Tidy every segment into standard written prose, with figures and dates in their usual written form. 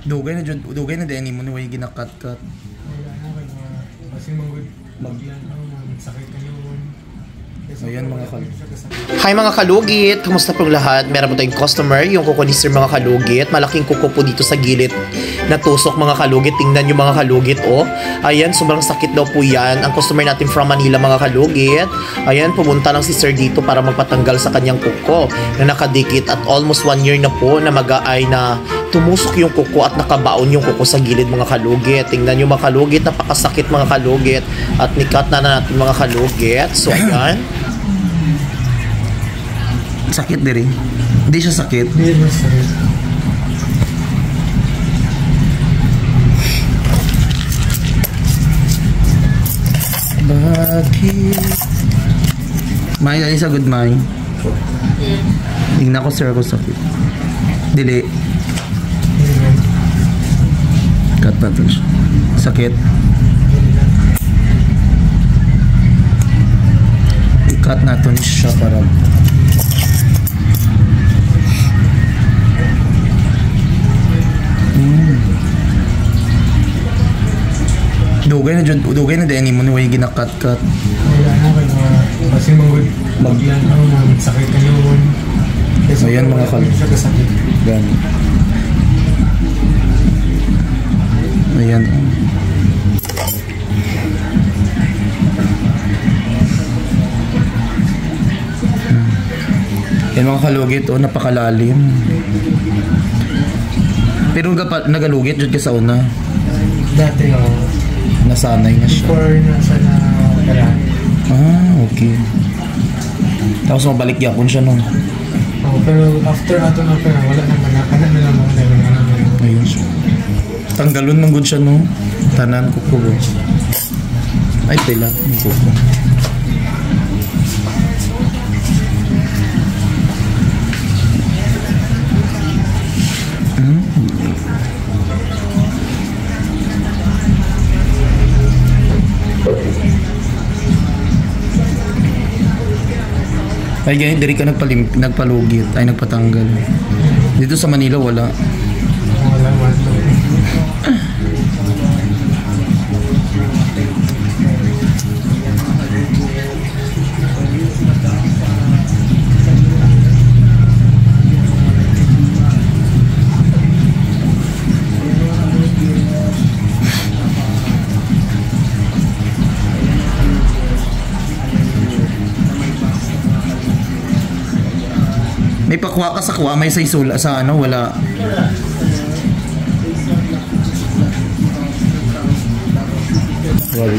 Dugay na din mo ni way ginakat-kat. Wala na kay kasi maglan sakit na yun. Ayan mga kalugit. Hi mga kalugit! Kumusta pong lahat? Meron po tayong customer, yung kuko ni Sir mga kalugit. Malaking kuko po dito sa gilid na tusok mga kalugit. Tingnan yung mga kalugit, oh. Ayan, sobrang sakit daw po yan. Ang customer natin from Manila mga kalugit. Ayan, pumunta lang si Sir dito para magpatanggal sa kanyang kuko na nakadikit at almost 1 year na po na mag-aay na tumusok yung kuko at nakabaon yung kuko sa gilid mga kalugit. Tingnan yung mga kalugit, napakasakit mga kalugit at nikat na natin mga kalugit. So ayan. Sakit din. Hindi siya sakit. Hindi siya sakit. Bakit? May dali sa good mind. Tingnan ko sir ako sakit. Dili. Cut na to siya. Sakit. I-cut na to siya para dugay na din mo ni way ginakat-kat. Wala na kay kasi maglan sakit na yun. Ayan mga kalugit. Gan. Ayan. Yan mga kalugit, oh, napakalalim. Pero nagalugit dyan ka sa una. Dati nasanay na siya. Before nasa na kailangan. Okay. Tapos mabalik yapon siya nung. Pero after ato na pera, wala naman nakanan na lang mga naman. Ayun siya. Tanggalon ng good siya nung. Tanan ko po. Ay, pila. Ang kuko. Ay ganyan, diri ka nagpalugit, ay nagpatanggal. Dito sa Manila wala. Wala man. May pakuha ka sa kuha, may sa isula sa ano, wala. Well,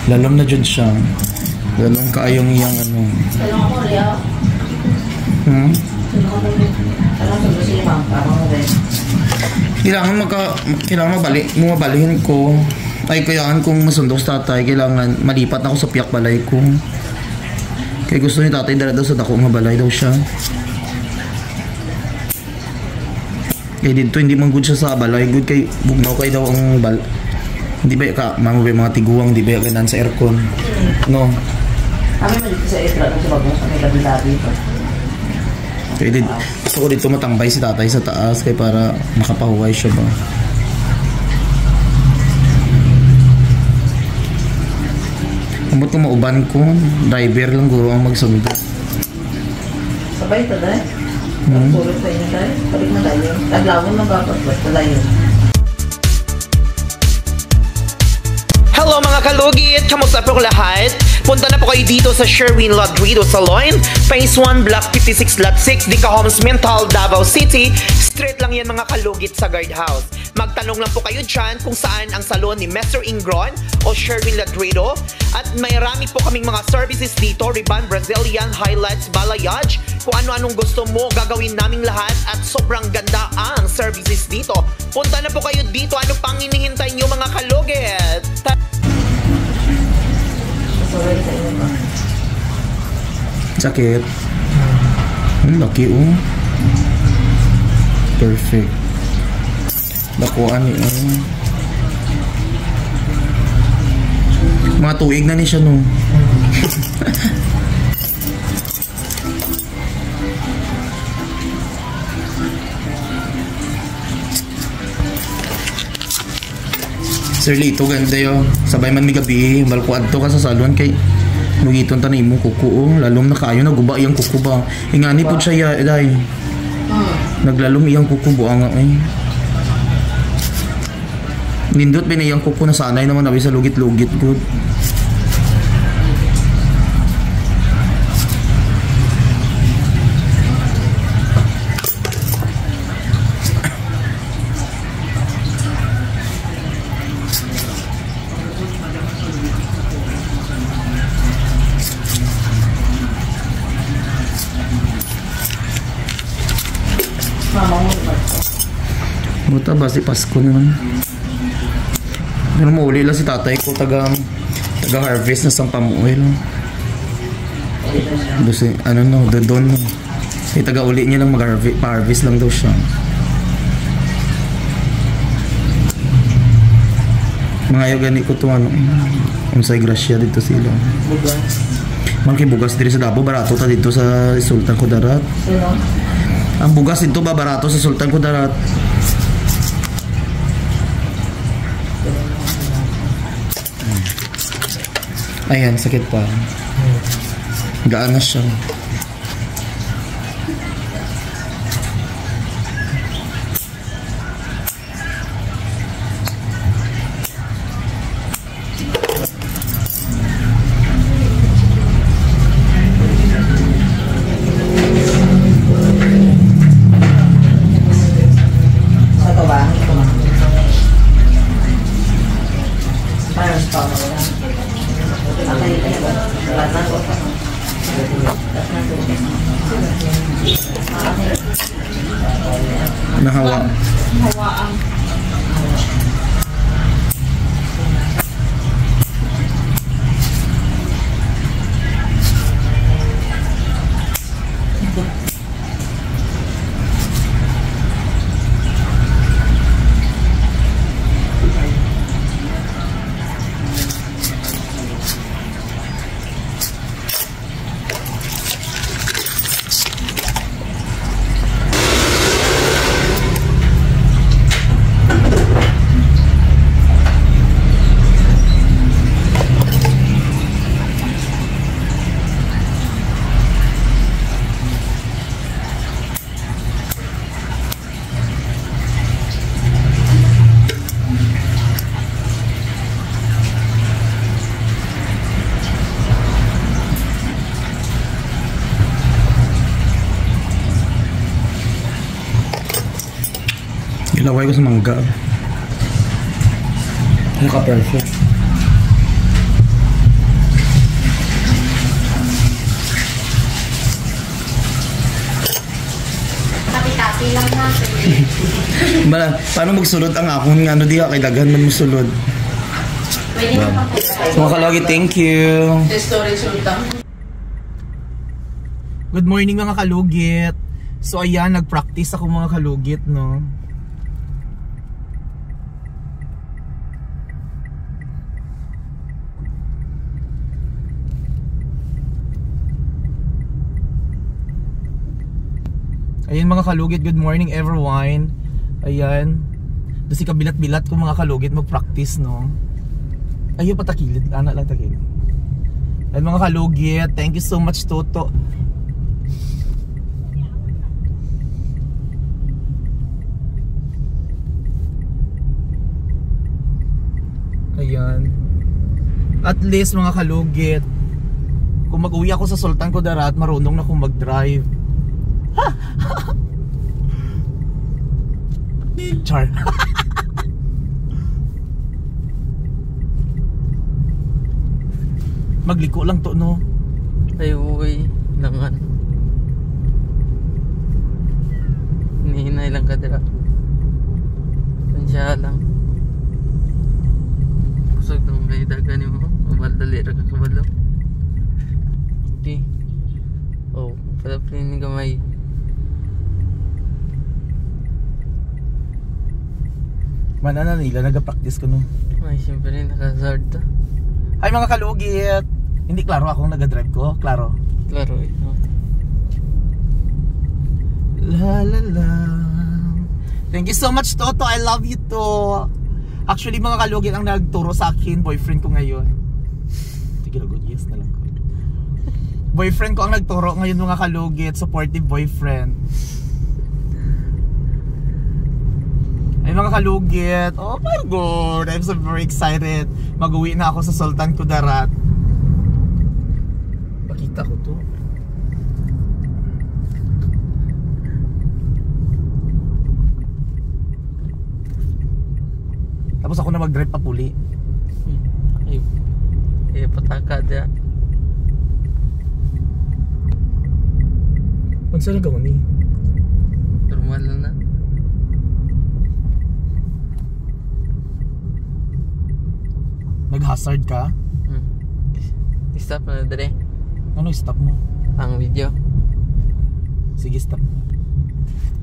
lalom na dyan siya. Lalom kaayong iyang ano. Kailangan mabalihin ko. Ay, kailangan kong masundok sa tatay. Kailangan malipat na ako sa piyak balay ko. Kaya gusto ni tatay dala daw sa dako nga balay daw siya. Kaya dito hindi man good siya sa balay. Good kay bugnaw kay daw ang hindi ba ka mamabay mga tiguang, hindi ba ganan sa aircon. No. Kami man dito sa aircon sa bagong sa may labi dito. Kaya gusto ko dito matambay si tatay sa taas kaya para makapahuway siya ba. Kumot ko mauban ko, driver lang guro ang magsundo. Sabay ito dahil? Pagpulot sa inyo dahil? Balik na tayo. Taglawin na ba? Basta tayo. Hello mga kalugit! Kamusta po lahat? Punta na po kayo dito sa Sherwin Ladrido Salon, Phase 1, Block 56, Lot 6, Dica Homes, Mental, Davao City. Straight lang yan mga kalugit sa guardhouse. Magtanong lang po kayo dyan kung saan ang salon ni Mr. Ingron o Sherwin Ladrido. At may rami po kaming mga services dito, Riban, Brazilian, Highlights, Balayage. Kung ano-anong gusto mo, gagawin naming lahat at sobrang ganda ang services dito. Punta na po kayo dito. Ano pang hinihintay nyo mga kalugit? Sakit. Laki oh. Perfect. Dakuan ni mga tuig na ni siya no. Sir Lito, ganda yun. Sabay man may gabi, balkuad to ka sa salon kay nugiton tanay mo kuko. Lalom na kayo, naguba iyang kuko ba. Ingani po siya, day. Naglalom iyang kuko buang nga eh. Nindot binayang kuko na sanay naman nabi sa lugit-lugit good. Buta ba si Pasko naman. Pero mauli lang si tatay ko taga-harvest na sang palm oil. Doon ano no, doon no. Taga-uli niya lang mag-harvest lang daw siya. Mga ayaw gani ko to ano. Unsay grasya dito sila. Malaki bugas diri sa Davao, barato ta dito sa Sultan Kudarat. Ang bugas dito ba barato sa Sultan Kudarat? Ayan, sakit pa. Gaan na siya. Ito ba? Ito ba? Parang stop. Nahawa. Hawaan. Ilaway ko sa mangga. Naka-perfect. Tapi-tapi lang natin. Paano magsulod ang akong ano diha kay daghan man mosulod. Pwede naman po. So mga kalagi, thank you. Storage utang. Good morning mga kalugit. So ayan, nag-practice ako mga kalugit, no. Ayan mga kalugit, good morning everyone. Ayan. Kasi kabilat-bilat ko mga kalugit mag-practice, no. Ayaw pa takilid, anak lang takilid. Ayan mga kalugit, thank you so much Toto. Ayan. At least mga kalugit, kung mag-uwi ako sa Sultan Kudarat, marunong na akong mag-drive. Char. Magliko lang to, no? Ay, uwi. Langan. Hinihinay lang ka dira. Tansya lang. Kusog nung may dagan mo. Umaldali ra ka kabalo. Di. Oh, pala pinin gamay. Manana nila, nag-practice ko, no? Ay, siyempre nakazard to. Ay mga kalugit, hindi klaro akong nag-drive ko, klaro. Klaro ito. La la la. Thank you so much Toto, I love you to. Actually, mga kalugit ang nagturo sa akin, boyfriend ko ngayon. Sige na, good, yes na lang ko. Boyfriend ko ang nagturo ngayon, mga kalugit. Supportive boyfriend. Ay mga kalugit, oh my god, I'm so very excited. Mag-uwi na ako sa Sultan Kudarat. Pakita ko to. Tapos ako na mag-drive pa puli. Ay, pataka dia. Kung saan nagawa ni? Normal lang na. Nag-hazard ka? Stop na dere. Ano stop mo? Ang video. Sige, stop.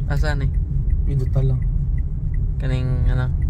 Asan eh? Pindutan lang. Kaning ano?